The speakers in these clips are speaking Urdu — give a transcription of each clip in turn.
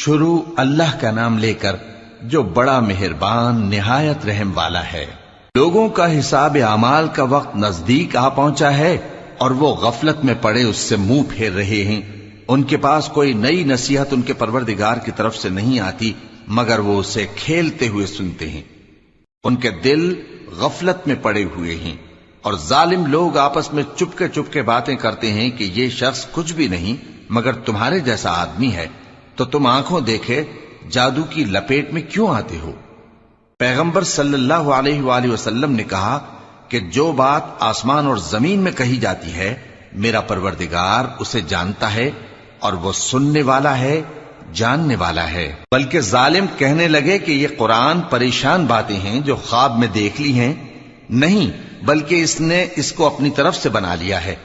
شروع اللہ کا نام لے کر جو بڑا مہربان نہایت رحم والا ہے۔ لوگوں کا حساب اعمال کا وقت نزدیک آ پہنچا ہے اور وہ غفلت میں پڑے اس سے منہ پھیر رہے ہیں۔ ان کے پاس کوئی نئی نصیحت ان کے پروردگار کی طرف سے نہیں آتی مگر وہ اسے کھیلتے ہوئے سنتے ہیں۔ ان کے دل غفلت میں پڑے ہوئے ہیں اور ظالم لوگ آپس میں چپکے باتیں کرتے ہیں کہ یہ شخص کچھ بھی نہیں مگر تمہارے جیسا آدمی ہے، تو تم آنکھوں دیکھے جادو کی لپیٹ میں کیوں آتے ہو؟ پیغمبر صلی اللہ علیہ وآلہ وسلم نے کہا کہ جو بات آسمان اور زمین میں کہی جاتی ہے میرا پروردگار اسے جانتا ہے اور وہ سننے والا ہے، جاننے والا ہے۔ بلکہ ظالم کہنے لگے کہ یہ قرآن پریشان باتیں ہیں جو خواب میں دیکھ لی ہیں، نہیں بلکہ اس نے اس کو اپنی طرف سے بنا لیا ہے،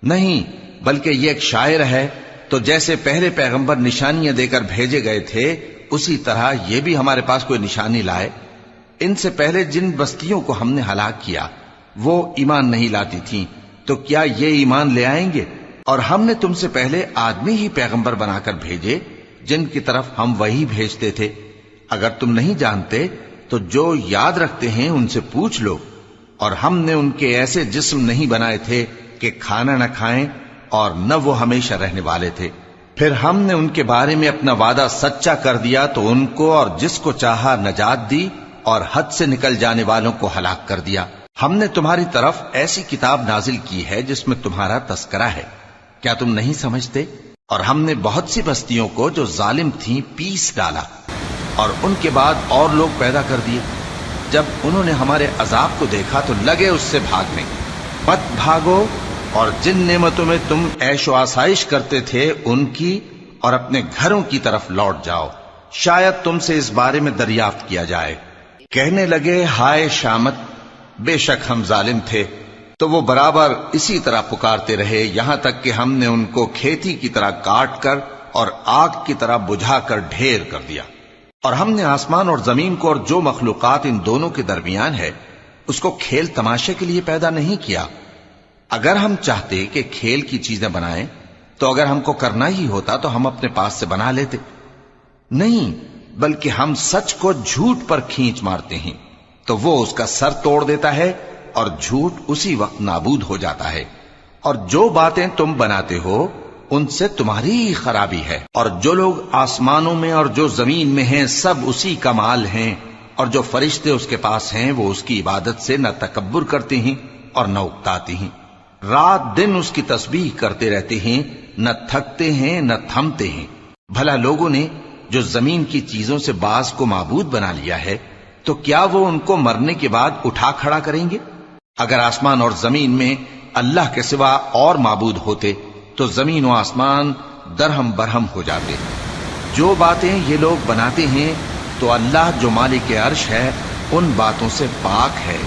نہیں بلکہ یہ ایک شاعر ہے۔ تو جیسے پہلے پیغمبر نشانیاں دے کر بھیجے گئے تھے اسی طرح یہ بھی ہمارے پاس کوئی نشانی لائے۔ ان سے پہلے جن بستیوں کو ہم نے ہلاک کیا وہ ایمان نہیں لاتی تھیں، تو کیا یہ ایمان لے آئیں گے؟ اور ہم نے تم سے پہلے آدمی ہی پیغمبر بنا کر بھیجے جن کی طرف ہم وہی بھیجتے تھے۔ اگر تم نہیں جانتے تو جو یاد رکھتے ہیں ان سے پوچھ لو۔ اور ہم نے ان کے ایسے جسم نہیں بنائے تھے کہ کھانا نہ کھائیں اور نہ وہ ہمیشہ رہنے والے تھے۔ پھر ہم نے ان کے بارے میں اپنا وعدہ سچا کر دیا تو ان کو اور جس کو چاہا نجات دی اور حد سے نکل جانے والوں کو ہلاک کر دیا۔ ہم نے تمہاری طرف ایسی کتاب نازل کی ہے جس میں تمہارا تذکرہ ہے، کیا تم نہیں سمجھتے؟ اور ہم نے بہت سی بستیوں کو جو ظالم تھیں پیس ڈالا اور ان کے بعد اور لوگ پیدا کر دیے۔ جب انہوں نے ہمارے عذاب کو دیکھا تو لگے اس سے بھاگنے۔ مت بھاگو اور جن نعمتوں میں تم عیش و آسائش کرتے تھے ان کی اور اپنے گھروں کی طرف لوٹ جاؤ، شاید تم سے اس بارے میں دریافت کیا جائے۔ کہنے لگے ہائے شامت، بے شک ہم ظالم تھے، تو وہ برابر اسی طرح پکارتے رہے یہاں تک کہ ہم نے ان کو کھیتی کی طرح کاٹ کر اور آگ کی طرح بجھا کر ڈھیر کر دیا۔ اور ہم نے آسمان اور زمین کو اور جو مخلوقات ان دونوں کے درمیان ہے اس کو کھیل تماشے کے لیے پیدا نہیں کیا۔ اگر ہم چاہتے کہ کھیل کی چیزیں بنائیں تو اگر ہم کو کرنا ہی ہوتا تو ہم اپنے پاس سے بنا لیتے، نہیں بلکہ ہم سچ کو جھوٹ پر کھینچ مارتے ہیں تو وہ اس کا سر توڑ دیتا ہے اور جھوٹ اسی وقت نابود ہو جاتا ہے۔ اور جو باتیں تم بناتے ہو ان سے تمہاری ہی خرابی ہے۔ اور جو لوگ آسمانوں میں اور جو زمین میں ہیں سب اسی کا مال ہیں، اور جو فرشتے اس کے پاس ہیں وہ اس کی عبادت سے نہ تکبر کرتے ہیں اور نہ اکتاتے ہیں، رات دن اس کی تسبیح کرتے رہتے ہیں، نہ تھکتے ہیں نہ تھمتے ہیں۔ بھلا لوگوں نے جو زمین کی چیزوں سے بعض کو معبود بنا لیا ہے تو کیا وہ ان کو مرنے کے بعد اٹھا کھڑا کریں گے؟ اگر آسمان اور زمین میں اللہ کے سوا اور معبود ہوتے تو زمین و آسمان درہم برہم ہو جاتے۔ جو باتیں یہ لوگ بناتے ہیں تو اللہ جو مالک عرش ہے ان باتوں سے پاک ہے۔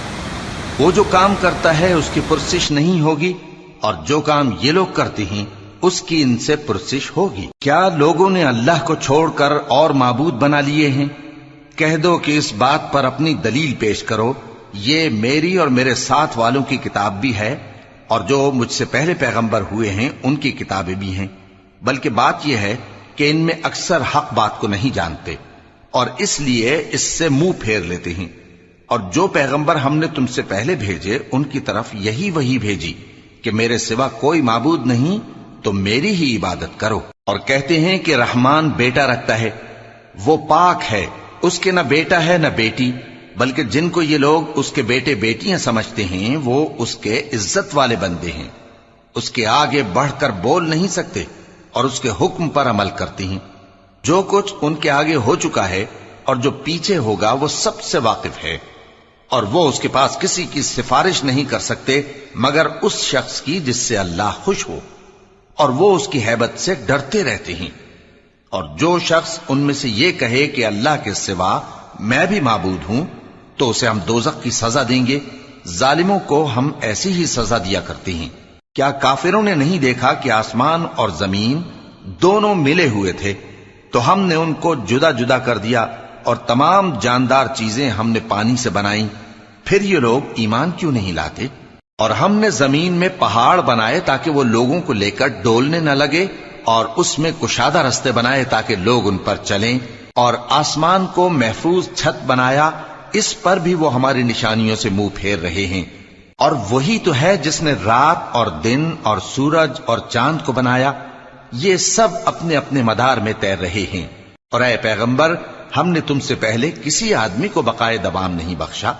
وہ جو کام کرتا ہے اس کی پرسش نہیں ہوگی، اور جو کام یہ لوگ کرتے ہیں اس کی ان سے پرسش ہوگی۔ کیا لوگوں نے اللہ کو چھوڑ کر اور معبود بنا لیے ہیں؟ کہہ دو کہ اس بات پر اپنی دلیل پیش کرو، یہ میری اور میرے ساتھ والوں کی کتاب بھی ہے اور جو مجھ سے پہلے پیغمبر ہوئے ہیں ان کی کتابیں بھی ہیں۔ بلکہ بات یہ ہے کہ ان میں اکثر حق بات کو نہیں جانتے اور اس لیے اس سے منہ پھیر لیتے ہیں۔ اور جو پیغمبر ہم نے تم سے پہلے بھیجے ان کی طرف یہی وحی بھیجی کہ میرے سوا کوئی معبود نہیں تو میری ہی عبادت کرو۔ اور کہتے ہیں کہ رحمان بیٹا رکھتا ہے، وہ پاک ہے، اس کے نہ بیٹا ہے نہ بیٹی، بلکہ جن کو یہ لوگ اس کے بیٹے بیٹیاں سمجھتے ہیں وہ اس کے عزت والے بندے ہیں، اس کے آگے بڑھ کر بول نہیں سکتے اور اس کے حکم پر عمل کرتے ہیں۔ جو کچھ ان کے آگے ہو چکا ہے اور جو پیچھے ہوگا وہ سب سے واقف ہے، اور وہ اس کے پاس کسی کی سفارش نہیں کر سکتے مگر اس شخص کی جس سے اللہ خوش ہو، اور وہ اس کی ہیبت سے ڈرتے رہتے ہیں۔ اور جو شخص ان میں سے یہ کہے کہ اللہ کے سوا میں بھی معبود ہوں تو اسے ہم دوزخ کی سزا دیں گے، ظالموں کو ہم ایسی ہی سزا دیا کرتے ہیں۔ کیا کافروں نے نہیں دیکھا کہ آسمان اور زمین دونوں ملے ہوئے تھے تو ہم نے ان کو جدا جدا کر دیا، اور تمام جاندار چیزیں ہم نے پانی سے بنائیں، پھر یہ لوگ ایمان کیوں نہیں لاتے؟ اور ہم نے زمین میں پہاڑ بنائے تاکہ وہ لوگوں کو لے کر ڈولنے نہ لگے، اور اس میں کشادہ رستے بنائے تاکہ لوگ ان پر چلیں، اور آسمان کو محفوظ چھت بنایا، اس پر بھی وہ ہماری نشانیوں سے منہ پھیر رہے ہیں۔ اور وہی تو ہے جس نے رات اور دن اور سورج اور چاند کو بنایا، یہ سب اپنے اپنے مدار میں تیر رہے ہیں۔ اور اے پیغمبر، ہم نے تم سے پہلے کسی آدمی کو بقائے دوام نہیں بخشا،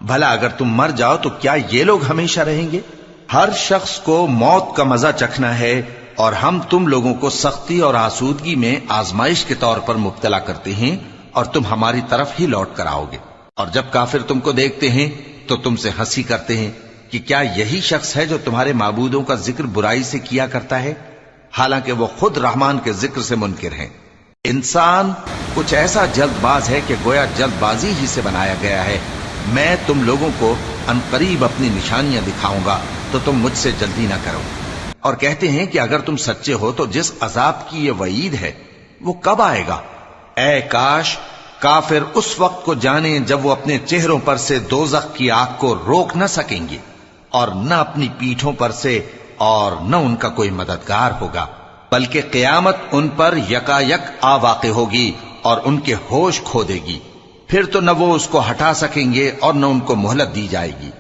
بھلا اگر تم مر جاؤ تو کیا یہ لوگ ہمیشہ رہیں گے؟ ہر شخص کو موت کا مزہ چکھنا ہے، اور ہم تم لوگوں کو سختی اور آسودگی میں آزمائش کے طور پر مبتلا کرتے ہیں، اور تم ہماری طرف ہی لوٹ کر آؤ گے۔ اور جب کافر تم کو دیکھتے ہیں تو تم سے ہنسی کرتے ہیں کہ کیا یہی شخص ہے جو تمہارے معبودوں کا ذکر برائی سے کیا کرتا ہے، حالانکہ وہ خود رحمان کے ذکر سے منکر ہیں۔ انسان کچھ ایسا جلد باز ہے کہ گویا جلد بازی ہی سے بنایا گیا ہے۔ میں تم لوگوں کو عنقریب اپنی نشانیاں دکھاؤں گا تو تم مجھ سے جلدی نہ کرو۔ اور کہتے ہیں کہ اگر تم سچے ہو تو جس عذاب کی یہ وعید ہے وہ کب آئے گا؟ اے کاش کافر اس وقت کو جانیں جب وہ اپنے چہروں پر سے دوزخ کی آگ کو روک نہ سکیں گے، اور نہ اپنی پیٹھوں پر سے، اور نہ ان کا کوئی مددگار ہوگا، بلکہ قیامت ان پر یکایک آ واقع ہوگی اور ان کے ہوش کھو دے گی، پھر تو نہ وہ اس کو ہٹا سکیں گے اور نہ ان کو مہلت دی جائے گی۔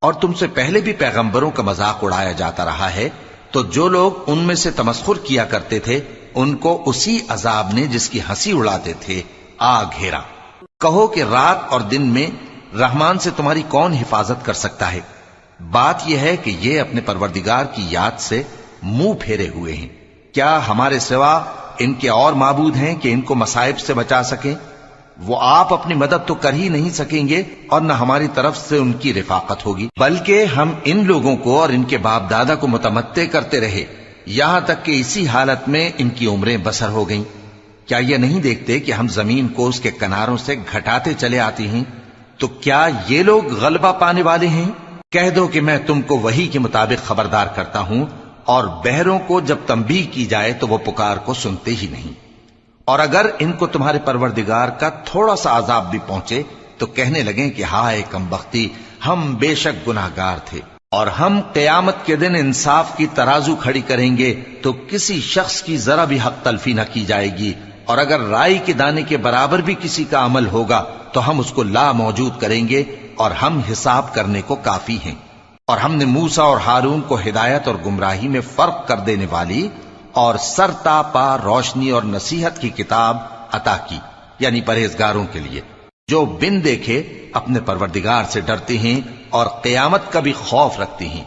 اور تم سے پہلے بھی پیغمبروں کا مذاق اڑایا جاتا رہا ہے، تو جو لوگ ان میں سے تمسخر کیا کرتے تھے ان کو اسی عذاب نے جس کی ہنسی اڑاتے تھے آ گھیرا۔ کہو کہ رات اور دن میں رحمان سے تمہاری کون حفاظت کر سکتا ہے؟ بات یہ ہے کہ یہ اپنے پروردگار کی یاد سے منہ پھیرے ہوئے ہیں۔ کیا ہمارے سوا ان کے اور معبود ہیں کہ ان کو مصائب سے بچا سکیں؟ وہ آپ اپنی مدد تو کر ہی نہیں سکیں گے، اور نہ ہماری طرف سے ان کی رفاقت ہوگی، بلکہ ہم ان لوگوں کو اور ان کے باپ دادا کو متمتع کرتے رہے، یہاں تک کہ اسی حالت میں ان کی عمریں بسر ہو گئیں۔ کیا یہ نہیں دیکھتے کہ ہم زمین کو اس کے کناروں سے گھٹاتے چلے آتے ہیں؟ تو کیا یہ لوگ غلبہ پانے والے ہیں؟ کہہ دو کہ میں تم کو وحی کے مطابق خبردار کرتا ہوں، اور بہروں کو جب تنبیہ کی جائے تو وہ پکار کو سنتے ہی نہیں۔ اور اگر ان کو تمہارے پروردگار کا تھوڑا سا عذاب بھی پہنچے تو کہنے لگیں کہ ہائے کمبختی، ہم بے شک گناہگار تھے۔ اور ہم قیامت کے دن انصاف کی ترازو کھڑی کریں گے تو کسی شخص کی ذرا بھی حق تلفی نہ کی جائے گی، اور اگر رائی کے دانے کے برابر بھی کسی کا عمل ہوگا تو ہم اس کو لا موجود کریں گے، اور ہم حساب کرنے کو کافی ہیں۔ اور ہم نے موسیٰ اور ہارون کو ہدایت اور گمراہی میں فرق کر دینے والی اور سر تا پا روشنی اور نصیحت کی کتاب عطا کی، یعنی پرہیزگاروں کے لیے جو بن دیکھے اپنے پروردگار سے ڈرتے ہیں اور قیامت کا بھی خوف رکھتے ہیں۔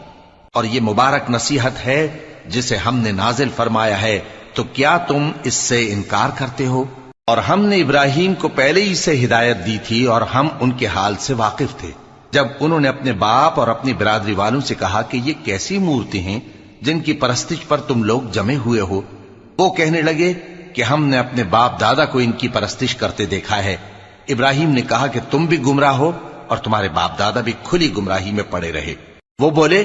اور یہ مبارک نصیحت ہے جسے ہم نے نازل فرمایا ہے، تو کیا تم اس سے انکار کرتے ہو؟ اور ہم نے ابراہیم کو پہلے ہی سے ہدایت دی تھی، اور ہم ان کے حال سے واقف تھے جب انہوں نے اپنے باپ اور اپنی برادری والوں سے کہا کہ یہ کیسی مورتی ہیں جن کی پرستش پر تم لوگ جمے ہوئے ہو۔ وہ کہنے لگے کہ ہم نے اپنے باپ دادا کو ان کی پرستش کرتے دیکھا ہے۔ ابراہیم نے کہا کہ تم بھی گمراہ ہو اور تمہارے باپ دادا بھی کھلی گمراہی میں پڑے رہے۔ وہ بولے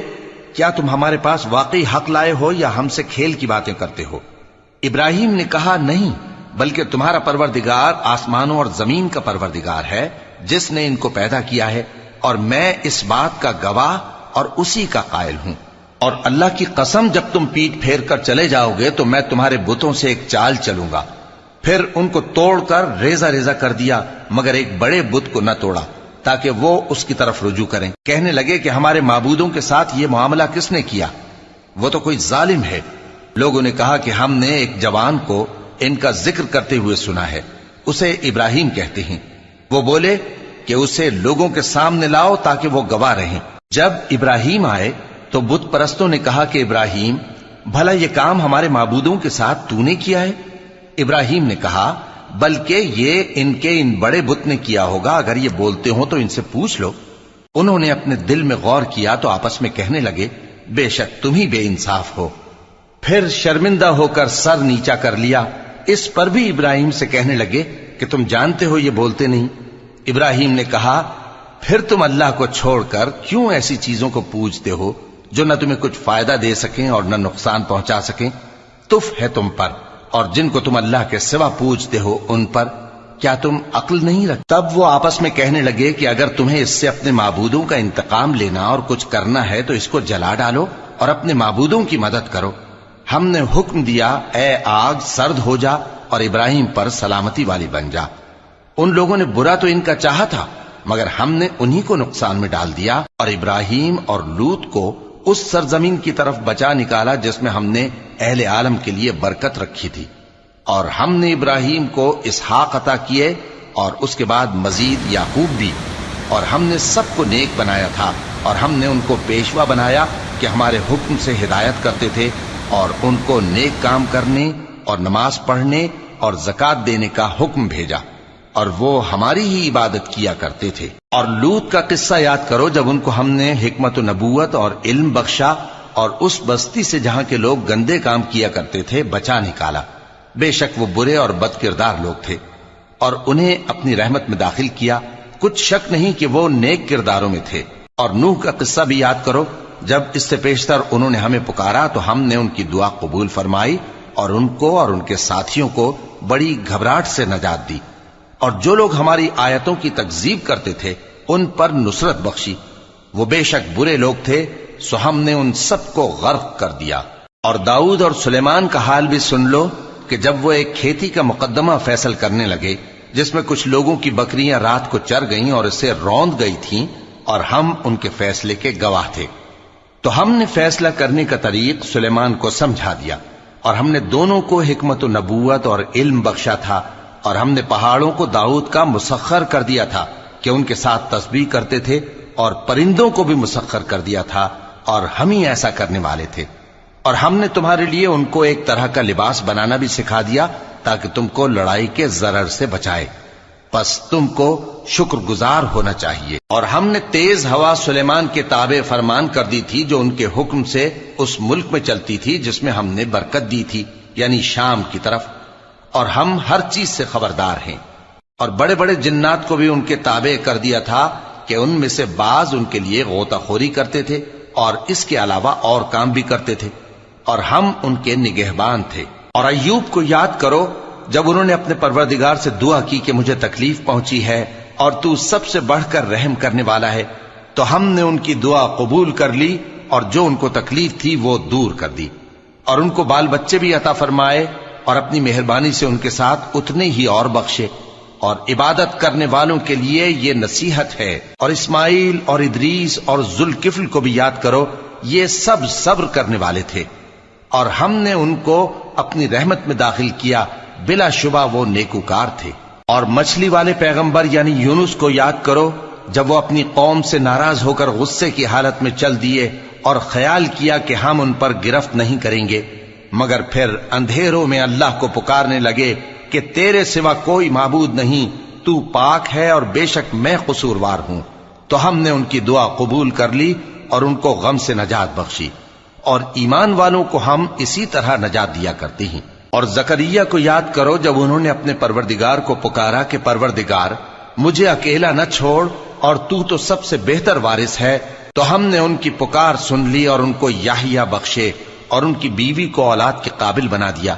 کیا تم ہمارے پاس واقعی حق لائے ہو یا ہم سے کھیل کی باتیں کرتے ہو؟ ابراہیم نے کہا نہیں، بلکہ تمہارا پروردگار آسمانوں اور زمین کا پروردگار ہے جس نے ان کو پیدا کیا ہے، اور میں اس بات کا گواہ اور اسی کا قائل ہوں۔ اور اللہ کی قسم جب تم پیٹ پھیر کر چلے جاؤ گے تو میں تمہارے بتوں سے ایک چال چلوں گا۔ پھر ان کو توڑ کر ریزہ ریزہ کر دیا، مگر ایک بڑے بت کو نہ توڑا تاکہ وہ اس کی طرف رجوع کریں۔ کہنے لگے کہ ہمارے معبودوں کے ساتھ یہ معاملہ کس نے کیا؟ وہ تو کوئی ظالم ہے۔ لوگوں نے کہا کہ ہم نے ایک جوان کو ان کا ذکر کرتے ہوئے سنا ہے، اسے ابراہیم کہتے ہیں۔ وہ بولے کہ اسے لوگوں کے سامنے لاؤ تاکہ وہ گواہ رہیں۔ جب ابراہیم آئے تو بت پرستوں نے کہا کہ ابراہیم، بھلا یہ کام ہمارے معبودوں کے ساتھ تو نے کیا ہے؟ ابراہیم نے کہا بلکہ یہ ان بڑے بت نے کیا ہوگا، اگر یہ بولتے ہوں تو ان سے پوچھ لو۔ انہوں نے اپنے دل میں غور کیا تو آپس میں کہنے لگے بے شک تم ہی بے انصاف ہو۔ پھر شرمندہ ہو کر سر نیچا کر لیا۔ اس پر بھی ابراہیم سے کہنے لگے کہ تم جانتے ہو یہ بولتے نہیں۔ ابراہیم نے کہا پھر تم اللہ کو چھوڑ کر کیوں ایسی چیزوں کو پوجتے ہو جو نہ تمہیں کچھ فائدہ دے سکیں اور نہ نقصان پہنچا سکیں؟ تف ہے تم پر اور جن کو تم اللہ کے سوا پوجتے ہو ان پر، کیا تم عقل نہیں رکھتے؟ تب وہ آپس میں کہنے لگے کہ اگر تمہیں اس سے اپنے معبودوں کا انتقام لینا اور کچھ کرنا ہے تو اس کو جلا ڈالو اور اپنے معبودوں کی مدد کرو، ہم نے حکم دیا اے آگ سرد ہو جا اور ابراہیم پر سلامتی والی بن جا۔ ان لوگوں نے برا تو ان کا چاہا تھا، مگر ہم نے انہی کو نقصان میں ڈال دیا اور ابراہیم اور لوط کو اس سرزمین کی طرف بچا نکالا جس میں ہم نے اہل عالم کے لیے برکت رکھی تھی۔ اور ہم نے ابراہیم کو اسحاق عطا کیے اور اس کے بعد مزید یعقوب بھی، اور ہم نے سب کو نیک بنایا تھا، اور ہم نے ان کو پیشوا بنایا کہ ہمارے حکم سے ہدایت کرتے تھے، اور ان کو نیک کام کرنے اور نماز پڑھنے اور زکوٰۃ دینے کا حکم بھیجا، اور وہ ہماری ہی عبادت کیا کرتے تھے۔ اور لوط کا قصہ یاد کرو جب ان کو ہم نے حکمت و نبوت اور علم بخشا اور اس بستی سے جہاں کے لوگ گندے کام کیا کرتے تھے بچا نکالا۔ بے شک وہ برے اور بد کردار لوگ تھے، اور انہیں اپنی رحمت میں داخل کیا، کچھ شک نہیں کہ وہ نیک کرداروں میں تھے۔ اور نوح کا قصہ بھی یاد کرو جب اس سے پیشتر انہوں نے ہمیں پکارا تو ہم نے ان کی دعا قبول فرمائی اور ان کو اور ان کے ساتھیوں کو بڑی گھبراہٹ سے نجات دی، اور جو لوگ ہماری آیتوں کی تکذیب کرتے تھے ان پر نصرت بخشی۔ وہ بے شک برے لوگ تھے، سو ہم نے ان سب کو غرق کر دیا۔ اور داؤد اور سلیمان کا حال بھی سن لو کہ جب وہ ایک کھیتی کا مقدمہ فیصل کرنے لگے جس میں کچھ لوگوں کی بکریاں رات کو چر گئیں اور اسے روند گئی تھیں، اور ہم ان کے فیصلے کے گواہ تھے، تو ہم نے فیصلہ کرنے کا طریق سلیمان کو سمجھا دیا، اور ہم نے دونوں کو حکمت و نبوت اور علم بخشا تھا، اور ہم نے پہاڑوں کو داؤد کا مسخر کر دیا تھا کہ ان کے ساتھ تسبیح کرتے تھے، اور پرندوں کو بھی مسخر کر دیا تھا، اور ہم ہی ایسا کرنے والے تھے۔ اور ہم نے تمہارے لیے ان کو ایک طرح کا لباس بنانا بھی سکھا دیا تاکہ تم کو لڑائی کے ضرر سے بچائے، پس تم کو شکر گزار ہونا چاہیے۔ اور ہم نے تیز ہوا سلیمان کے تابع فرمان کر دی تھی جو ان کے حکم سے اس ملک میں چلتی تھی جس میں ہم نے برکت دی تھی، یعنی شام کی طرف، اور ہم ہر چیز سے خبردار ہیں۔ اور بڑے بڑے جنات کو بھی ان کے تابع کر دیا تھا کہ ان میں سے بعض ان کے لیے غوطہ خوری کرتے تھے اور اس کے علاوہ اور کام بھی کرتے تھے، اور ہم ان کے نگہبان تھے۔ اور ایوب کو یاد کرو جب انہوں نے اپنے پروردگار سے دعا کی کہ مجھے تکلیف پہنچی ہے اور تو سب سے بڑھ کر رحم کرنے والا ہے، تو ہم نے ان کی دعا قبول کر لی اور جو ان کو تکلیف تھی وہ دور کر دی، اور ان کو بال بچے بھی عطا فرمائے، اور اپنی مہربانی سے ان کے ساتھ اتنے ہی اور بخشے۔ اور عبادت کرنے والوں کے لیے یہ نصیحت ہے۔ اور اسماعیل اور ادریس اور ذوالکفل کو بھی یاد کرو، یہ سب صبر کرنے والے تھے، اور ہم نے ان کو اپنی رحمت میں داخل کیا، بلا شبہ وہ نیکوکار تھے۔ اور مچھلی والے پیغمبر یعنی یونس کو یاد کرو جب وہ اپنی قوم سے ناراض ہو کر غصے کی حالت میں چل دیے اور خیال کیا کہ ہم ان پر گرفت نہیں کریں گے، مگر پھر اندھیروں میں اللہ کو پکارنے لگے کہ تیرے سوا کوئی معبود نہیں، تو پاک ہے اور بے شک میں قصوروار ہوں، تو ہم نے ان کی دعا قبول کر لی اور ان کو غم سے نجات بخشی، اور ایمان والوں کو ہم اسی طرح نجات دیا کرتے ہیں۔ اور زکریا کو یاد کرو جب انہوں نے اپنے پروردگار کو پکارا کہ پروردگار مجھے اکیلا نہ چھوڑ اور تو سب سے بہتر وارث ہے، تو ہم نے ان کی پکار سن لی اور ان کو یحییٰ بخشے اور ان کی بیوی کو اولاد کے قابل بنا دیا۔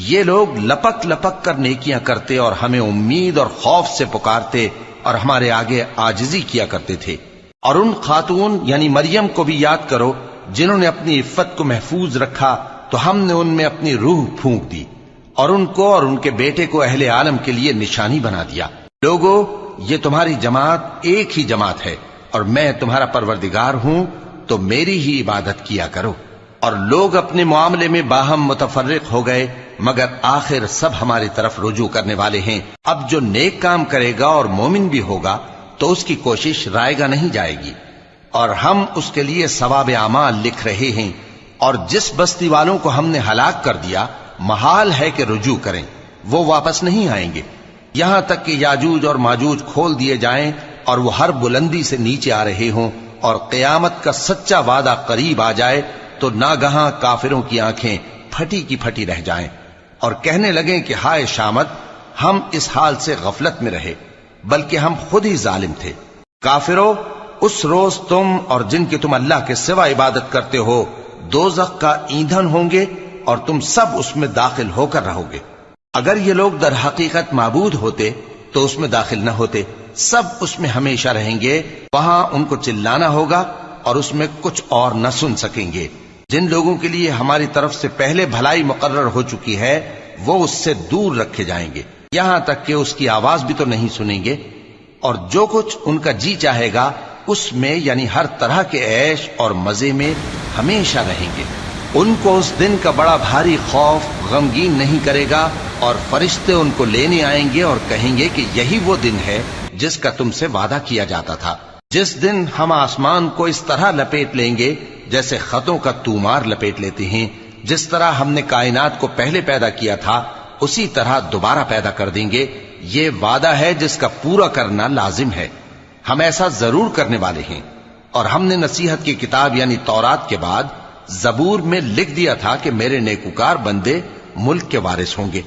یہ لوگ لپک لپک کر نیکیاں کرتے اور ہمیں امید اور خوف سے پکارتے اور ہمارے آگے عاجزی کیا کرتے تھے۔ اور ان خاتون یعنی مریم کو بھی یاد کرو جنہوں نے اپنی عفت کو محفوظ رکھا، تو ہم نے ان میں اپنی روح پھونک دی اور ان کو اور ان کے بیٹے کو اہل عالم کے لیے نشانی بنا دیا۔ لوگو، یہ تمہاری جماعت ایک ہی جماعت ہے اور میں تمہارا پروردگار ہوں، تو میری ہی عبادت کیا کرو۔ اور لوگ اپنے معاملے میں باہم متفرق ہو گئے، مگر آخر سب ہماری طرف رجوع کرنے والے ہیں۔ اب جو نیک کام کرے گا اور مومن بھی ہوگا تو اس کی کوشش رائے گا نہیں جائے گی، اور ہم اس کے لیے ثواب اعمال لکھ رہے ہیں۔ اور جس بستی والوں کو ہم نے ہلاک کر دیا محال ہے کہ رجوع کریں، وہ واپس نہیں آئیں گے، یہاں تک کہ یاجوج اور ماجوج کھول دیے جائیں اور وہ ہر بلندی سے نیچے آ رہے ہوں، اور قیامت کا سچا وعدہ قریب آ جائے تو ناگہاں کافروں کی آنکھیں پھٹی کی پھٹی رہ جائیں اور کہنے لگیں کہ ہائے شامت، ہم اس حال سے غفلت میں رہے، بلکہ ہم خود ہی ظالم تھے۔ کافرو، اس روز تم اور جن کی تم اللہ کے سوا عبادت کرتے ہو دوزخ کا ایندھن ہوں گے اور تم سب اس میں داخل ہو کر رہو گے۔ اگر یہ لوگ در حقیقت معبود ہوتے تو اس میں داخل نہ ہوتے، سب اس میں ہمیشہ رہیں گے، وہاں ان کو چلانا ہوگا اور اس میں کچھ اور نہ سن سکیں گے۔ جن لوگوں کے لیے ہماری طرف سے پہلے بھلائی مقرر ہو چکی ہے وہ اس سے دور رکھے جائیں گے، یہاں تک کہ اس کی آواز بھی تو نہیں سنیں گے، اور جو کچھ ان کا جی چاہے گا اس میں یعنی ہر طرح کے عیش اور مزے میں ہمیشہ رہیں گے۔ ان کو اس دن کا بڑا بھاری خوف غمگین نہیں کرے گا، اور فرشتے ان کو لینے آئیں گے اور کہیں گے کہ یہی وہ دن ہے جس کا تم سے وعدہ کیا جاتا تھا، جس دن ہم آسمان کو اس طرح لپیٹ لیں گے جیسے خطوں کا تومار لپیٹ لیتے ہیں، جس طرح ہم نے کائنات کو پہلے پیدا کیا تھا اسی طرح دوبارہ پیدا کر دیں گے۔ یہ وعدہ ہے جس کا پورا کرنا لازم ہے، ہم ایسا ضرور کرنے والے ہیں۔ اور ہم نے نصیحت کی کتاب یعنی تورات کے بعد زبور میں لکھ دیا تھا کہ میرے نیکوکار بندے ملک کے وارث ہوں گے۔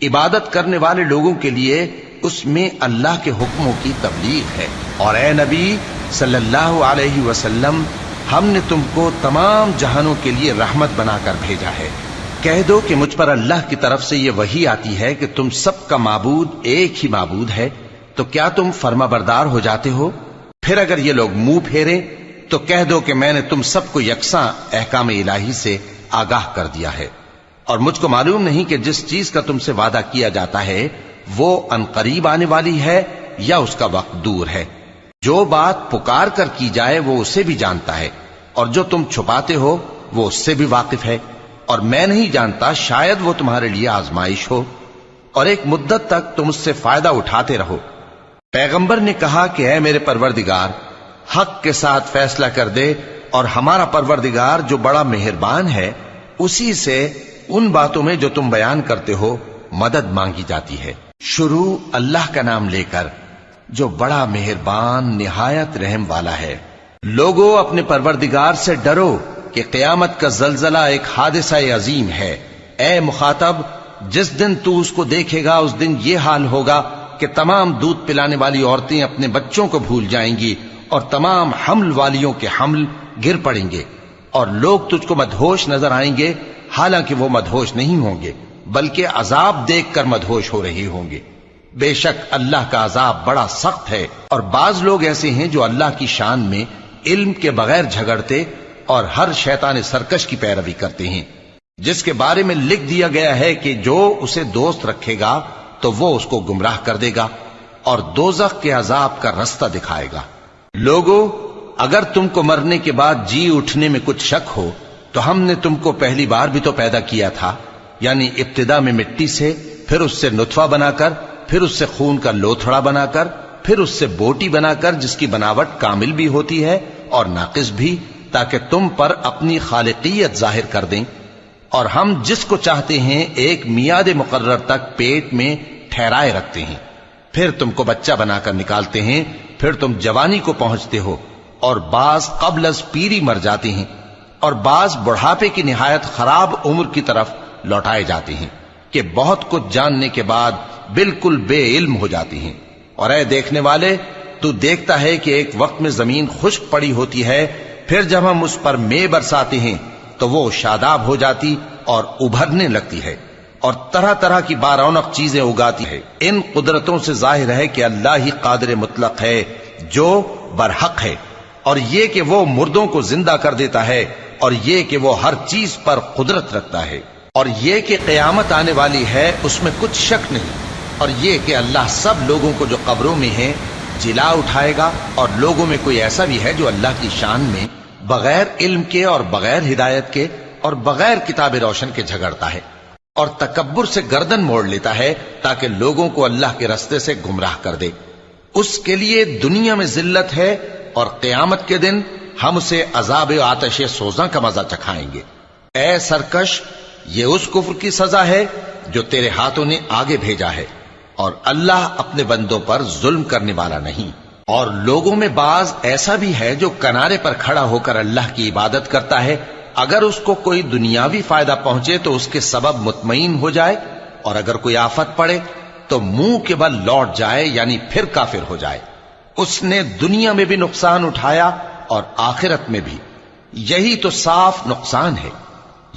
عبادت کرنے والے لوگوں کے لیے اس میں اللہ کے حکموں کی تبلیغ ہے۔ اور اے نبی صلی اللہ علیہ وسلم، ہم نے تم کو تمام جہانوں کے لیے رحمت بنا کر بھیجا ہے۔ کہہ دو کہ مجھ پر اللہ کی طرف سے یہ وحی آتی ہے کہ تم سب کا معبود ایک ہی معبود ہے، تو کیا تم فرما بردار ہو جاتے ہو؟ پھر اگر یہ لوگ منہ پھیرے تو کہہ دو کہ میں نے تم سب کو یکساں احکام الہی سے آگاہ کر دیا ہے، اور مجھ کو معلوم نہیں کہ جس چیز کا تم سے وعدہ کیا جاتا ہے وہ عنقریب آنے والی ہے یا اس کا وقت دور ہے۔ جو بات پکار کر کی جائے وہ اسے بھی جانتا ہے، اور جو تم چھپاتے ہو وہ اس سے بھی واقف ہے، اور میں نہیں جانتا شاید وہ تمہارے لیے آزمائش ہو، اور ایک مدت تک تم اس سے فائدہ اٹھاتے رہو۔ پیغمبر نے کہا کہ اے میرے پروردگار، حق کے ساتھ فیصلہ کر دے، اور ہمارا پروردگار جو بڑا مہربان ہے اسی سے ان باتوں میں جو تم بیان کرتے ہو مدد مانگی جاتی ہے۔ شروع اللہ کا نام لے کر جو بڑا مہربان نہایت رحم والا ہے۔ لوگو اپنے پروردگار سے ڈرو کہ قیامت کا زلزلہ ایک حادثہ عظیم ہے۔ اے مخاطب، جس دن تو اس کو دیکھے گا اس دن یہ حال ہوگا کہ تمام دودھ پلانے والی عورتیں اپنے بچوں کو بھول جائیں گی، اور تمام حمل والیوں کے حمل گر پڑیں گے، اور لوگ تجھ کو مدہوش نظر آئیں گے حالانکہ وہ مدہوش نہیں ہوں گے بلکہ عذاب دیکھ کر مدہوش ہو رہے ہوں گے۔ بے شک اللہ کا عذاب بڑا سخت ہے۔ اور بعض لوگ ایسے ہیں جو اللہ کی شان میں علم کے بغیر جھگڑتے اور ہر شیطان سرکش کی پیروی کرتے ہیں، جس کے بارے میں لکھ دیا گیا ہے کہ جو اسے دوست رکھے گا تو وہ اس کو گمراہ کر دے گا اور دوزخ کے عذاب کا رستہ دکھائے گا۔ لوگو، اگر تم کو مرنے کے بعد جی اٹھنے میں کچھ شک ہو تو ہم نے تم کو پہلی بار بھی تو پیدا کیا تھا، یعنی ابتدا میں مٹی سے، پھر اس سے نطفہ بنا کر، پھر اس سے خون کا لوتھڑا بنا کر، پھر اس سے بوٹی بنا کر جس کی بناوٹ کامل بھی ہوتی ہے اور ناقص بھی، تاکہ تم پر اپنی خالقیت ظاہر کر دیں۔ اور ہم جس کو چاہتے ہیں ایک میعاد مقرر تک پیٹ میں ٹھہرائے رکھتے ہیں، پھر تم کو بچہ بنا کر نکالتے ہیں، پھر تم جوانی کو پہنچتے ہو، اور بعض قبل از پیری مر جاتے ہیں، اور بعض بڑھاپے کی نہایت خراب عمر کی طرف لوٹائے جاتے ہیں کہ بہت کچھ جاننے کے بعد بالکل بے علم ہو جاتی ہیں۔ اور اے دیکھنے والے، تو دیکھتا ہے کہ ایک وقت میں زمین خشک پڑی ہوتی ہے، پھر جب ہم اس پر مے برساتے ہیں تو وہ شاداب ہو جاتی اور ابھرنے لگتی ہے اور طرح طرح کی بارونق چیزیں اگاتی ہے۔ ان قدرتوں سے ظاہر ہے کہ اللہ ہی قادر مطلق ہے جو برحق ہے، اور یہ کہ وہ مردوں کو زندہ کر دیتا ہے، اور یہ کہ وہ ہر چیز پر قدرت رکھتا ہے، اور یہ کہ قیامت آنے والی ہے اس میں کچھ شک نہیں، اور یہ کہ اللہ سب لوگوں کو جو قبروں میں ہیں جلا اٹھائے گا، اور لوگوں میں کوئی ایسا بھی ہے جو اللہ کی شان میں بغیر علم کے اور بغیر ہدایت کے اور بغیر کتاب روشن کے جھگڑتا ہے اور تکبر سے گردن موڑ لیتا ہے تاکہ لوگوں کو اللہ کے رستے سے گمراہ کر دے۔ اس کے لیے دنیا میں ذلت ہے، اور قیامت کے دن ہم اسے عذاب آتش سوزاں کا مزہ چکھائیں گے۔ اے سرکش، یہ اس کفر کی سزا ہے جو تیرے ہاتھوں نے آگے بھیجا ہے، اور اللہ اپنے بندوں پر ظلم کرنے والا نہیں۔ اور لوگوں میں بعض ایسا بھی ہے جو کنارے پر کھڑا ہو کر اللہ کی عبادت کرتا ہے، اگر اس کو کوئی دنیاوی فائدہ پہنچے تو اس کے سبب مطمئن ہو جائے، اور اگر کوئی آفت پڑے تو منہ کے بل لوٹ جائے، یعنی پھر کافر ہو جائے۔ اس نے دنیا میں بھی نقصان اٹھایا اور آخرت میں بھی، یہی تو صاف نقصان ہے۔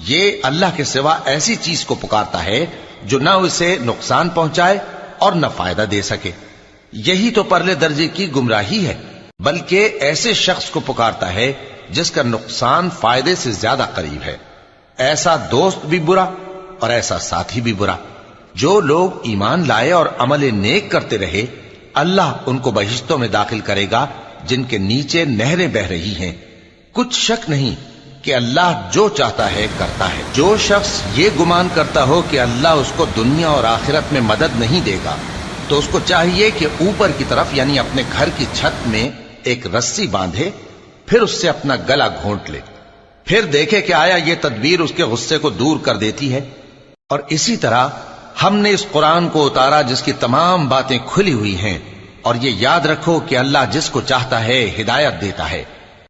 یہ اللہ کے سوا ایسی چیز کو پکارتا ہے جو نہ اسے نقصان پہنچائے اور نہ فائدہ دے سکے، یہی تو پرلے درجے کی گمراہی ہے۔ بلکہ ایسے شخص کو پکارتا ہے جس کا نقصان فائدے سے زیادہ قریب ہے۔ ایسا دوست بھی برا اور ایسا ساتھی بھی برا۔ جو لوگ ایمان لائے اور عمل نیک کرتے رہے، اللہ ان کو بہشتوں میں داخل کرے گا جن کے نیچے نہریں بہ رہی ہیں۔ کچھ شک نہیں کہ اللہ جو چاہتا ہے کرتا ہے۔ جو شخص یہ گمان کرتا ہو کہ اللہ اس کو دنیا اور آخرت میں مدد نہیں دے گا، تو اس کو چاہیے کہ اوپر کی طرف یعنی اپنے گھر کی چھت میں ایک رسی باندھے، پھر اس سے اپنا گلا گھونٹ لے، پھر دیکھے کہ آیا یہ تدبیر اس کے غصے کو دور کر دیتی ہے۔ اور اسی طرح ہم نے اس قرآن کو اتارا جس کی تمام باتیں کھلی ہوئی ہیں، اور یہ یاد رکھو کہ اللہ جس کو چاہتا ہے ہدایت دیتا ہے۔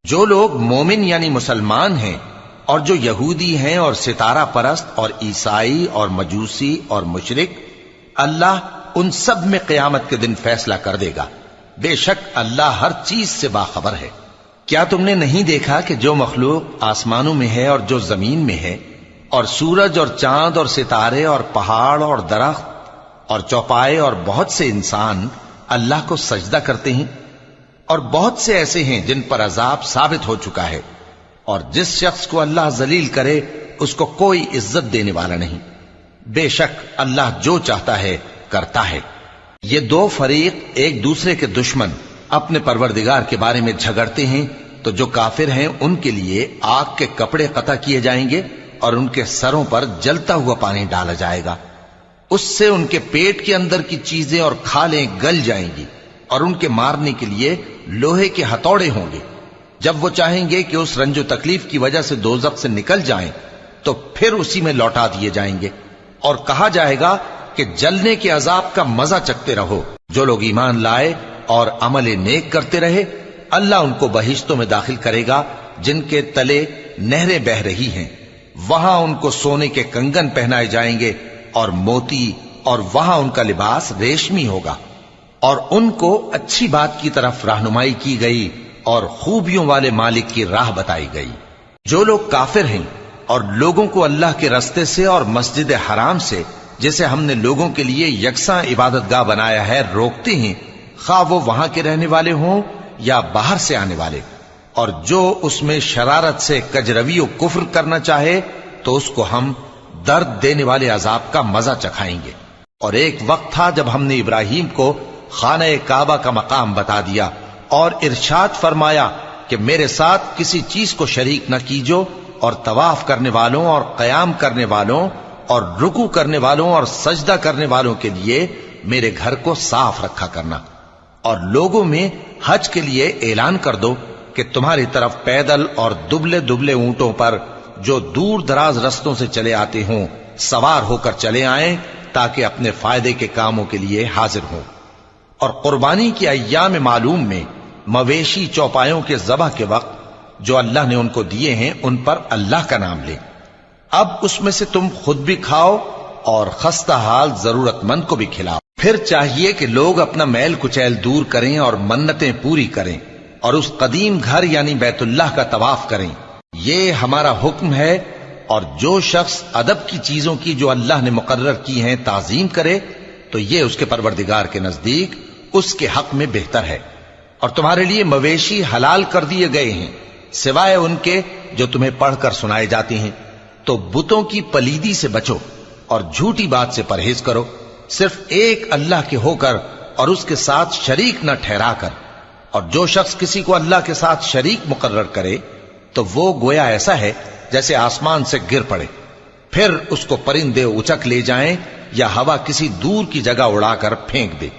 جو لوگ مومن یعنی مسلمان ہیں اور جو یہودی ہیں اور ستارہ پرست اور عیسائی اور مجوسی اور مشرک، اللہ ان سب میں قیامت کے دن فیصلہ کر دے گا۔ بے شک اللہ ہر چیز سے باخبر ہے۔ کیا تم نے نہیں دیکھا کہ جو مخلوق آسمانوں میں ہے اور جو زمین میں ہے، اور سورج اور چاند اور ستارے اور پہاڑ اور درخت اور چوپائے اور بہت سے انسان اللہ کو سجدہ کرتے ہیں، اور بہت سے ایسے ہیں جن پر عذاب ثابت ہو چکا ہے، اور جس شخص کو اللہ ذلیل کرے اس کو کوئی عزت دینے والا نہیں۔ بے شک اللہ جو چاہتا ہے کرتا ہے۔ یہ دو فریق ایک دوسرے کے دشمن اپنے پروردگار کے بارے میں جھگڑتے ہیں، تو جو کافر ہیں ان کے لیے آگ کے کپڑے قطع کیے جائیں گے اور ان کے سروں پر جلتا ہوا پانی ڈالا جائے گا۔ اس سے ان کے پیٹ کے اندر کی چیزیں اور کھالیں گل جائیں گی، اور ان کے مارنے کے لیے لوہے کے ہتھوڑے ہوں گے۔ جب وہ چاہیں گے کہ اس رنج و تکلیف کی وجہ سے دوزخ سے نکل جائیں تو پھر اسی میں لوٹا دیے جائیں گے، اور کہا جائے گا کہ جلنے کے عذاب کا مزہ چکھتے رہو۔ جو لوگ ایمان لائے اور عمل نیک کرتے رہے، اللہ ان کو بہشتوں میں داخل کرے گا جن کے تلے نہریں بہ رہی ہیں۔ وہاں ان کو سونے کے کنگن پہنائے جائیں گے اور موتی، اور وہاں ان کا لباس ریشمی ہوگا، اور ان کو اچھی بات کی طرف رہنمائی کی گئی اور خوبیوں والے مالک کی راہ بتائی گئی۔ جو لوگ کافر ہیں اور لوگوں کو اللہ کے رستے سے اور مسجد حرام سے، جسے ہم نے لوگوں کے لیے یکساں عبادت گاہ بنایا ہے، روکتے ہیں، خواہ وہ وہاں کے رہنے والے ہوں یا باہر سے آنے والے، اور جو اس میں شرارت سے کجروی و کفر کرنا چاہے تو اس کو ہم درد دینے والے عذاب کا مزہ چکھائیں گے۔ اور ایک وقت تھا جب ہم نے ابراہیم کو خانہ کعبہ کا مقام بتا دیا اور ارشاد فرمایا کہ میرے ساتھ کسی چیز کو شریک نہ کیجو، اور طواف کرنے والوں اور قیام کرنے والوں اور رکوع کرنے والوں اور سجدہ کرنے والوں کے لیے میرے گھر کو صاف رکھا کرنا۔ اور لوگوں میں حج کے لیے اعلان کر دو کہ تمہاری طرف پیدل اور دبلے دبلے اونٹوں پر جو دور دراز رستوں سے چلے آتے ہوں سوار ہو کر چلے آئیں، تاکہ اپنے فائدے کے کاموں کے لیے حاضر ہوں۔ اور قربانی کے ایام معلوم میں مویشی چوپایوں کے ذبح کے وقت جو اللہ نے ان کو دیے ہیں ان پر اللہ کا نام لیں۔ اب اس میں سے تم خود بھی کھاؤ اور خستہ حال ضرورت مند کو بھی کھلاؤ۔ پھر چاہیے کہ لوگ اپنا میل کچیل دور کریں اور منتیں پوری کریں، اور اس قدیم گھر یعنی بیت اللہ کا طواف کریں۔ یہ ہمارا حکم ہے، اور جو شخص ادب کی چیزوں کی جو اللہ نے مقرر کی ہیں تعظیم کرے تو یہ اس کے پروردگار کے نزدیک اس کے حق میں بہتر ہے۔ اور تمہارے لیے مویشی حلال کر دیے گئے ہیں سوائے ان کے جو تمہیں پڑھ کر سنائے جاتے ہیں۔ تو بتوں کی پلیدی سے بچو اور جھوٹی بات سے پرہیز کرو، صرف ایک اللہ کے ہو کر اور اس کے ساتھ شریک نہ ٹھہرا کر۔ اور جو شخص کسی کو اللہ کے ساتھ شریک مقرر کرے تو وہ گویا ایسا ہے جیسے آسمان سے گر پڑے، پھر اس کو پرندے اچک لے جائیں یا ہوا کسی دور کی جگہ اڑا کر پھینک دے۔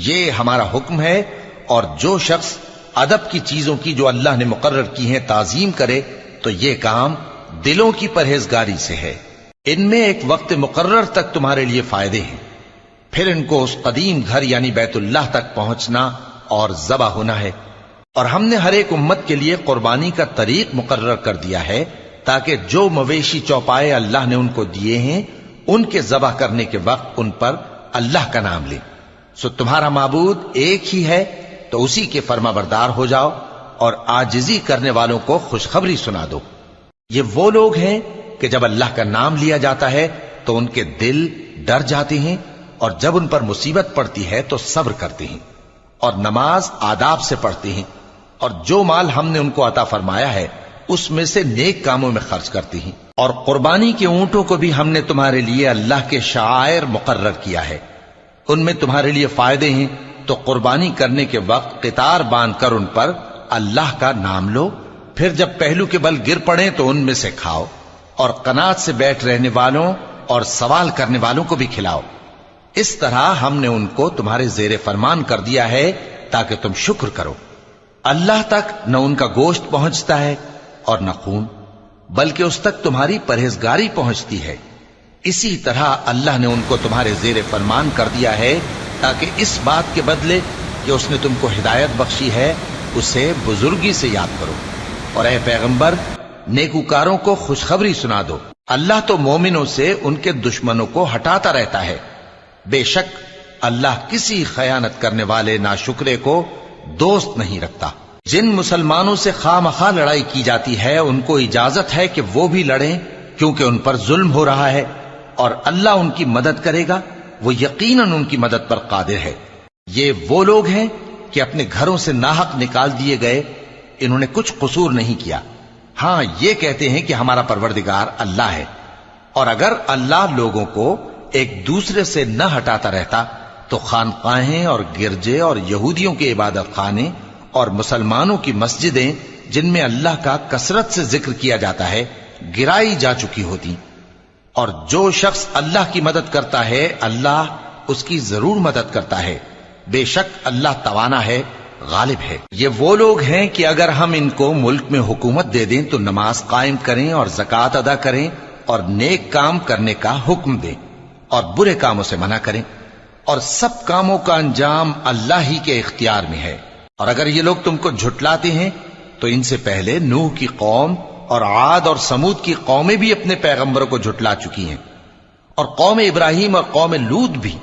یہ ہمارا حکم ہے، اور جو شخص ادب کی چیزوں کی جو اللہ نے مقرر کی ہیں تعظیم کرے تو یہ کام دلوں کی پرہیزگاری سے ہے۔ ان میں ایک وقت مقرر تک تمہارے لیے فائدے ہیں، پھر ان کو اس قدیم گھر یعنی بیت اللہ تک پہنچنا اور ذبح ہونا ہے۔ اور ہم نے ہر ایک امت کے لیے قربانی کا طریق مقرر کر دیا ہے، تاکہ جو مویشی چوپائے اللہ نے ان کو دیے ہیں ان کے ذبح کرنے کے وقت ان پر اللہ کا نام لیں۔ سو تمہارا معبود ایک ہی ہے، تو اسی کے فرما بردار ہو جاؤ اور عاجزی کرنے والوں کو خوشخبری سنا دو۔ یہ وہ لوگ ہیں کہ جب اللہ کا نام لیا جاتا ہے تو ان کے دل ڈر جاتے ہیں، اور جب ان پر مصیبت پڑتی ہے تو صبر کرتے ہیں، اور نماز آداب سے پڑھتے ہیں۔ اور جو مال ہم نے ان کو عطا فرمایا ہے اس میں سے نیک کاموں میں خرچ کرتی ہیں، اور قربانی کے اونٹوں کو بھی ہم نے تمہارے لیے اللہ کے شعائر مقرر کیا ہے، ان میں تمہارے لیے فائدے ہیں، تو قربانی کرنے کے وقت قطار باندھ کر ان پر اللہ کا نام لو، پھر جب پہلو کے بل گر پڑے تو ان میں سے کھاؤ، اور قناعت سے بیٹھ رہنے والوں اور سوال کرنے والوں کو بھی کھلاؤ۔ اس طرح ہم نے ان کو تمہارے زیر فرمان کر دیا ہے تاکہ تم شکر کرو۔ اللہ تک نہ ان کا گوشت پہنچتا ہے اور نہ خون، بلکہ اس تک تمہاری پرہیزگاری پہنچتی ہے۔ اسی طرح اللہ نے ان کو تمہارے زیر فرمان کر دیا ہے تاکہ اس بات کے بدلے کہ اس نے تم کو ہدایت بخشی ہے اسے بزرگی سے یاد کرو۔ اور اے پیغمبر، نیکوکاروں کو خوشخبری سنا دو، اللہ تو مومنوں سے ان کے دشمنوں کو ہٹاتا رہتا ہے۔ بے شک اللہ کسی خیانت کرنے والے ناشکرے کو دوست نہیں رکھتا۔ جن مسلمانوں سے خواہ مخواہ لڑائی کی جاتی ہے ان کو اجازت ہے کہ وہ بھی لڑیں، کیونکہ ان پر ظلم ہو رہا ہے، اور اللہ ان کی مدد کرے گا، وہ یقیناً ان کی مدد پر قادر ہے۔ یہ وہ لوگ ہیں کہ اپنے گھروں سے ناحق نکال دیے گئے، انہوں نے کچھ قصور نہیں کیا، ہاں یہ کہتے ہیں کہ ہمارا پروردگار اللہ ہے۔ اور اگر اللہ لوگوں کو ایک دوسرے سے نہ ہٹاتا رہتا تو خانقاہیں اور گرجے اور یہودیوں کے عبادت خانے اور مسلمانوں کی مسجدیں جن میں اللہ کا کثرت سے ذکر کیا جاتا ہے گرائی جا چکی ہوتی۔ اور جو شخص اللہ کی مدد کرتا ہے اللہ اس کی ضرور مدد کرتا ہے، بے شک اللہ توانا ہے، غالب ہے۔ یہ وہ لوگ ہیں کہ اگر ہم ان کو ملک میں حکومت دے دیں تو نماز قائم کریں اور زکوٰۃ ادا کریں اور نیک کام کرنے کا حکم دیں اور برے کاموں سے منع کریں، اور سب کاموں کا انجام اللہ ہی کے اختیار میں ہے۔ اور اگر یہ لوگ تم کو جھٹلاتے ہیں تو ان سے پہلے نوح کی قوم اور عاد اور سمود کی قومیں بھی اپنے پیغمبروں کو جھٹلا چکی ہیں، اور قوم ابراہیم اور قوم لوط بھی،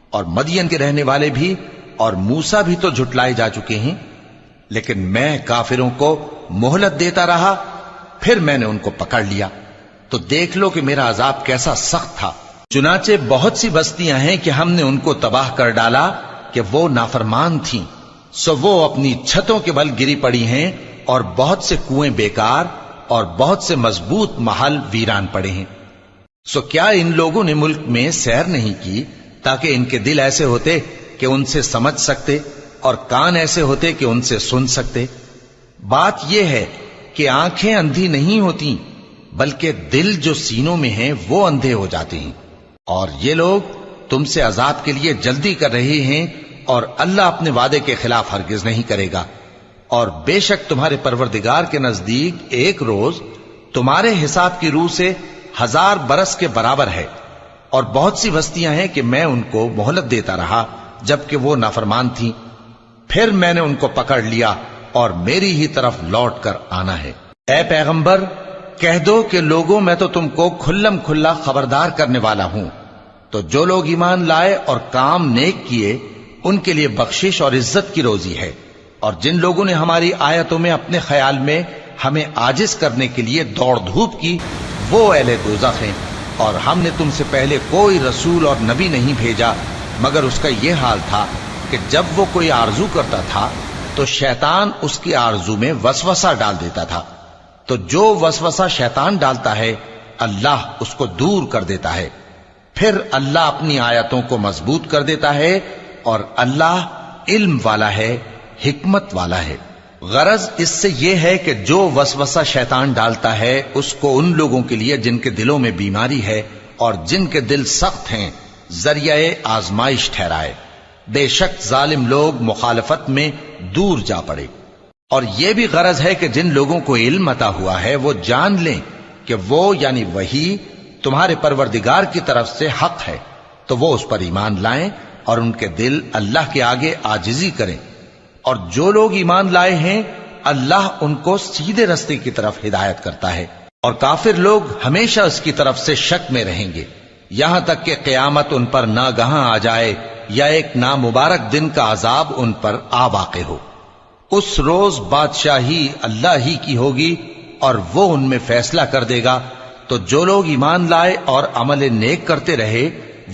اور مدین کے رہنے والے بھی، اور موسیٰ بھی تو جھٹلائے جا چکے ہیں۔ لیکن میں کافروں کو مہلت دیتا رہا، پھر میں نے ان کو پکڑ لیا، تو دیکھ لو کہ میرا عذاب کیسا سخت تھا۔ چنانچہ بہت سی بستیاں ہیں کہ ہم نے ان کو تباہ کر ڈالا کہ وہ نافرمان تھیں، سو وہ اپنی چھتوں کے بل گری پڑی ہیں، اور بہت سے کنویں بیکار اور بہت سے مضبوط محل ویران پڑے ہیں۔ سو کیا ان لوگوں نے ملک میں سیر نہیں کی تاکہ ان کے دل ایسے ہوتے کہ ان سے سمجھ سکتے اور کان ایسے ہوتے کہ ان سے سن سکتے؟ بات یہ ہے کہ آنکھیں اندھی نہیں ہوتی، بلکہ دل جو سینوں میں ہیں وہ اندھے ہو جاتے ہیں۔ اور یہ لوگ تم سے عذاب کے لیے جلدی کر رہے ہیں، اور اللہ اپنے وعدے کے خلاف ہرگز نہیں کرے گا۔ اور بے شک تمہارے پروردگار کے نزدیک ایک روز تمہارے حساب کی روح سے 1000 برس کے برابر ہے۔ اور بہت سی بستیاں ہیں کہ میں ان کو مہلت دیتا رہا جبکہ وہ نافرمان تھیں، پھر میں نے ان کو پکڑ لیا اور میری ہی طرف لوٹ کر آنا ہے۔ اے پیغمبر، کہہ دو کہ لوگوں میں تو تم کو کھلم کھلا خبردار کرنے والا ہوں، تو جو لوگ ایمان لائے اور کام نیک کیے ان کے لیے بخشش اور عزت کی روزی ہے، اور جن لوگوں نے ہماری آیتوں میں اپنے خیال میں ہمیں عاجز کرنے کے لیے دوڑ دھوپ کی وہ اہل دوزخ ہیں۔ اور ہم نے تم سے پہلے کوئی رسول اور نبی نہیں بھیجا مگر اس کا یہ حال تھا کہ جب وہ کوئی آرزو کرتا تھا تو شیطان اس کی آرزو میں وسوسہ ڈال دیتا تھا، تو جو وسوسہ شیطان ڈالتا ہے اللہ اس کو دور کر دیتا ہے، پھر اللہ اپنی آیتوں کو مضبوط کر دیتا ہے، اور اللہ علم والا ہے، حکمت والا ہے۔ غرض اس سے یہ ہے کہ جو وسوسہ شیطان ڈالتا ہے اس کو ان لوگوں کے لیے جن کے دلوں میں بیماری ہے اور جن کے دل سخت ہیں ذریعہ آزمائش ٹھہرائے۔ بے شک ظالم لوگ مخالفت میں دور جا پڑے۔ اور یہ بھی غرض ہے کہ جن لوگوں کو علم عطا ہوا ہے وہ جان لیں کہ وہ یعنی وحی تمہارے پروردگار کی طرف سے حق ہے، تو وہ اس پر ایمان لائیں اور ان کے دل اللہ کے آگے عاجزی کریں۔ اور جو لوگ ایمان لائے ہیں اللہ ان کو سیدھے رستے کی طرف ہدایت کرتا ہے، اور کافر لوگ ہمیشہ اس کی طرف سے شک میں رہیں گے یہاں تک کہ قیامت ان پر ناگہاں آ جائے یا ایک نامبارک دن کا عذاب ان پر آ واقع ہو۔ اس روز بادشاہی اللہ ہی کی ہوگی اور وہ ان میں فیصلہ کر دے گا، تو جو لوگ ایمان لائے اور عمل نیک کرتے رہے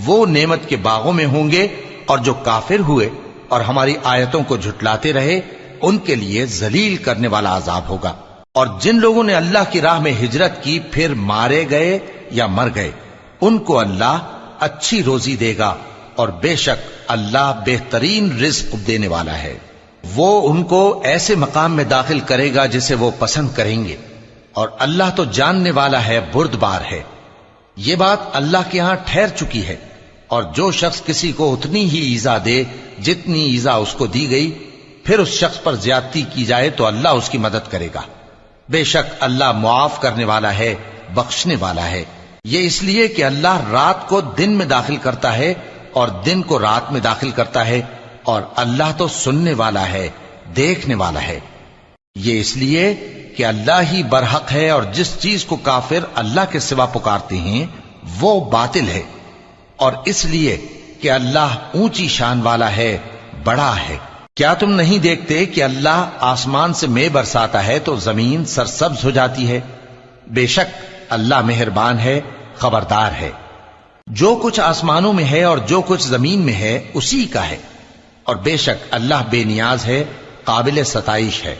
وہ نعمت کے باغوں میں ہوں گے، اور جو کافر ہوئے اور ہماری آیتوں کو جھٹلاتے رہے ان کے لیے ذلیل کرنے والا عذاب ہوگا۔ اور جن لوگوں نے اللہ کی راہ میں ہجرت کی پھر مارے گئے یا مر گئے، ان کو اللہ اچھی روزی دے گا، اور بے شک اللہ بہترین رزق دینے والا ہے۔ وہ ان کو ایسے مقام میں داخل کرے گا جسے وہ پسند کریں گے، اور اللہ تو جاننے والا ہے، بردبار ہے۔ یہ بات اللہ کے ہاں ٹھہر چکی ہے، اور جو شخص کسی کو اتنی ہی ایذا دے جتنی ایذا اس کو دی گئی، پھر اس شخص پر زیادتی کی جائے تو اللہ اس کی مدد کرے گا۔ بے شک اللہ معاف کرنے والا ہے، بخشنے والا ہے۔ یہ اس لیے کہ اللہ رات کو دن میں داخل کرتا ہے اور دن کو رات میں داخل کرتا ہے، اور اللہ تو سننے والا ہے، دیکھنے والا ہے۔ یہ اس لیے کہ اللہ ہی برحق ہے، اور جس چیز کو کافر اللہ کے سوا پکارتے ہیں وہ باطل ہے، اور اس لیے کہ اللہ اونچی شان والا ہے، بڑا ہے۔ کیا تم نہیں دیکھتے کہ اللہ آسمان سے مے برساتا ہے تو زمین سرسبز ہو جاتی ہے؟ بے شک اللہ مہربان ہے، خبردار ہے۔ جو کچھ آسمانوں میں ہے اور جو کچھ زمین میں ہے اسی کا ہے، اور بے شک اللہ بے نیاز ہے، قابل ستائش ہے۔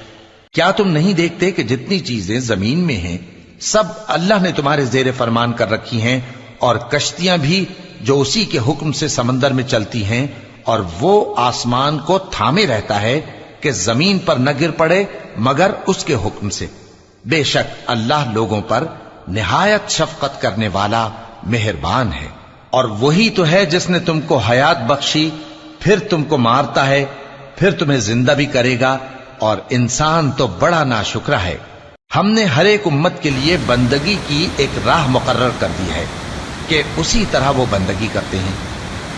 کیا تم نہیں دیکھتے کہ جتنی چیزیں زمین میں ہیں سب اللہ نے تمہارے زیر فرمان کر رکھی ہیں، اور کشتیاں بھی جو اسی کے حکم سے سمندر میں چلتی ہیں، اور وہ آسمان کو تھامے رہتا ہے کہ زمین پر نہ گر پڑے مگر اس کے حکم سے۔ بے شک اللہ لوگوں پر نہایت شفقت کرنے والا مہربان ہے۔ اور وہی تو ہے جس نے تم کو حیات بخشی، پھر تم کو مارتا ہے، پھر تمہیں زندہ بھی کرے گا، اور انسان تو بڑا ناشکرا ہے۔ ہم نے ہر ایک امت کے لیے بندگی کی ایک راہ مقرر کر دی ہے کہ اسی طرح وہ بندگی کرتے ہیں،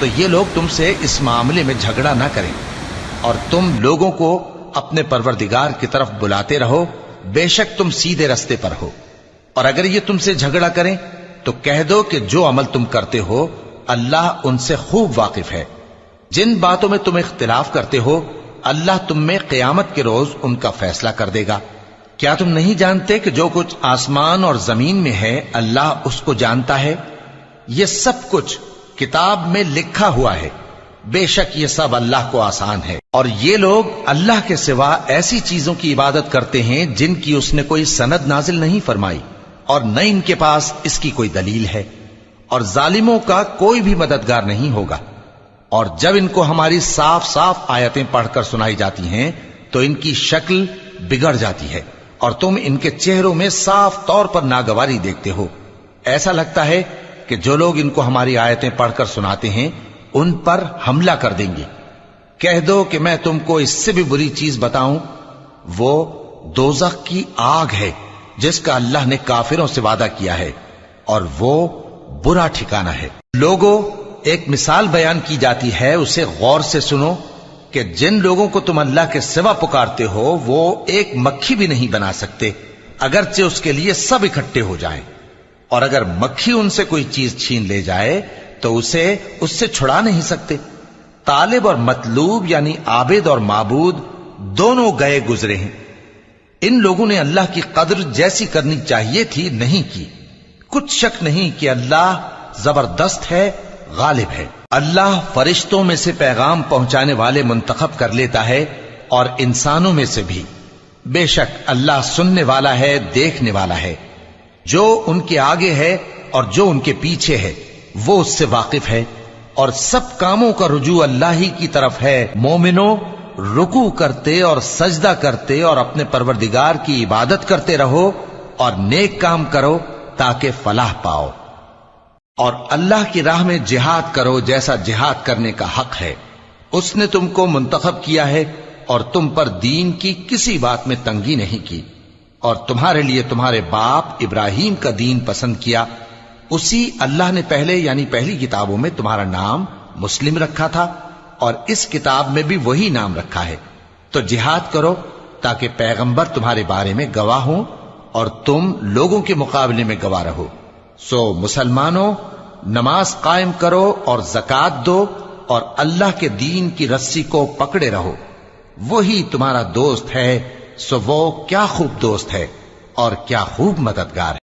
تو یہ لوگ تم سے اس معاملے میں جھگڑا نہ کریں، اور تم لوگوں کو اپنے پروردگار کی طرف بلاتے رہو، بے شک تم سیدھے رستے پر ہو۔ اور اگر یہ تم سے جھگڑا کریں تو کہہ دو کہ جو عمل تم کرتے ہو اللہ ان سے خوب واقف ہے۔ جن باتوں میں تم اختلاف کرتے ہو اللہ تم میں قیامت کے روز ان کا فیصلہ کر دے گا۔ کیا تم نہیں جانتے کہ جو کچھ آسمان اور زمین میں ہے اللہ اس کو جانتا ہے؟ یہ سب کچھ کتاب میں لکھا ہوا ہے، بے شک یہ سب اللہ کو آسان ہے۔ اور یہ لوگ اللہ کے سوا ایسی چیزوں کی عبادت کرتے ہیں جن کی اس نے کوئی سند نازل نہیں فرمائی، اور نہ ان کے پاس اس کی کوئی دلیل ہے، اور ظالموں کا کوئی بھی مددگار نہیں ہوگا۔ اور جب ان کو ہماری صاف صاف آیتیں پڑھ کر سنائی جاتی ہیں تو ان کی شکل بگڑ جاتی ہے، اور تم ان کے چہروں میں صاف طور پر ناگواری دیکھتے ہو۔ ایسا لگتا ہے کہ جو لوگ ان کو ہماری آیتیں پڑھ کر سناتے ہیں ان پر حملہ کر دیں گے۔ کہہ دو کہ میں تم کو اس سے بھی بری چیز بتاؤں، وہ دوزخ کی آگ ہے جس کا اللہ نے کافروں سے وعدہ کیا ہے، اور وہ برا ٹھکانہ ہے۔ لوگوں، ایک مثال بیان کی جاتی ہے، اسے غور سے سنو کہ جن لوگوں کو تم اللہ کے سوا پکارتے ہو وہ ایک مکھی بھی نہیں بنا سکتے اگرچہ اس کے لیے سب اکٹھے ہو جائیں، اور اگر مکھی ان سے کوئی چیز چھین لے جائے تو اسے اس سے چھڑا نہیں سکتے۔ طالب اور مطلوب یعنی عابد اور معبود دونوں گئے گزرے ہیں۔ ان لوگوں نے اللہ کی قدر جیسی کرنی چاہیے تھی نہیں کی۔ کچھ شک نہیں کہ اللہ زبردست ہے، غالب ہے۔ اللہ فرشتوں میں سے پیغام پہنچانے والے منتخب کر لیتا ہے اور انسانوں میں سے بھی۔ بے شک اللہ سننے والا ہے، دیکھنے والا ہے۔ جو ان کے آگے ہے اور جو ان کے پیچھے ہے وہ اس سے واقف ہے، اور سب کاموں کا رجوع اللہ ہی کی طرف ہے۔ مومنوں، رکوع کرتے اور سجدہ کرتے اور اپنے پروردگار کی عبادت کرتے رہو اور نیک کام کرو تاکہ فلاح پاؤ، اور اللہ کی راہ میں جہاد کرو جیسا جہاد کرنے کا حق ہے۔ اس نے تم کو منتخب کیا ہے اور تم پر دین کی کسی بات میں تنگی نہیں کی، اور تمہارے لیے تمہارے باپ ابراہیم کا دین پسند کیا۔ اسی اللہ نے پہلے یعنی پہلی کتابوں میں تمہارا نام مسلم رکھا تھا، اور اس کتاب میں بھی وہی نام رکھا ہے۔ تو جہاد کرو تاکہ پیغمبر تمہارے بارے میں گواہ ہوں اور تم لوگوں کے مقابلے میں گواہ رہو۔ سو مسلمانوں، نماز قائم کرو اور زکوٰۃ دو اور اللہ کے دین کی رسی کو پکڑے رہو، وہی تمہارا دوست ہے۔ سو وہ کیا خوب دوست ہے اور کیا خوب مددگار ہے۔